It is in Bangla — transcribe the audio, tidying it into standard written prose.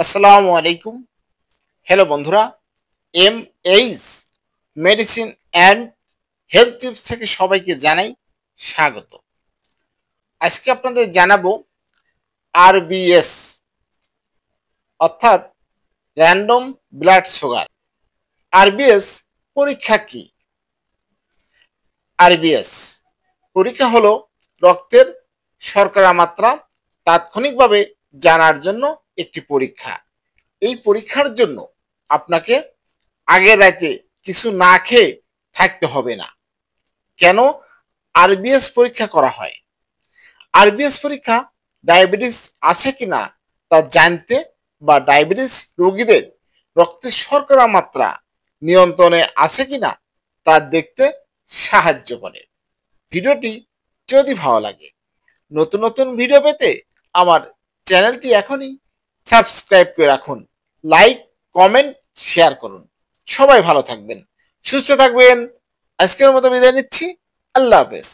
আসসালামু আলাইকুম। হ্যালো বন্ধুরা, H medicine and health tips থেকে সবাইকে জানাই স্বাগত। আজকে আপনাদের জানাবো আরবিএস অর্থাৎ র্যান্ডম ব্লাড সুগার। আরবিএস পরীক্ষা কি? আরবিএস পরীক্ষা হলো রক্তের শর্করা মাত্রা তাৎক্ষণিকভাবে জানার জন্য একটি পরীক্ষা। এই পরীক্ষার জন্য আপনাকে আগের রাতে কিছু না খেয়ে থাকতে হবে না। কেন আরবিএস পরীক্ষা করা হয়? আরবিএস পরীক্ষা ডায়াবেটিস আছে কিনা তা জানতে বা ডায়াবেটিস রোগীদের রক্তের শর্করা মাত্রা নিয়ন্ত্রণে আছে কিনা তা দেখতে সাহায্য করে। ভিডিওটি যদি ভালো লাগে, নতুন নতুন ভিডিও পেতে আমার চ্যানেলটি এখনই সাবস্ক্রাইব করে রাখুন। লাইক, কমেন্ট, শেয়ার করুন। সবাই ভালো থাকবেন, সুস্থ থাকবেন। আজকের মতো বিদায় নিচ্ছি। আল্লাহ হাফেজ।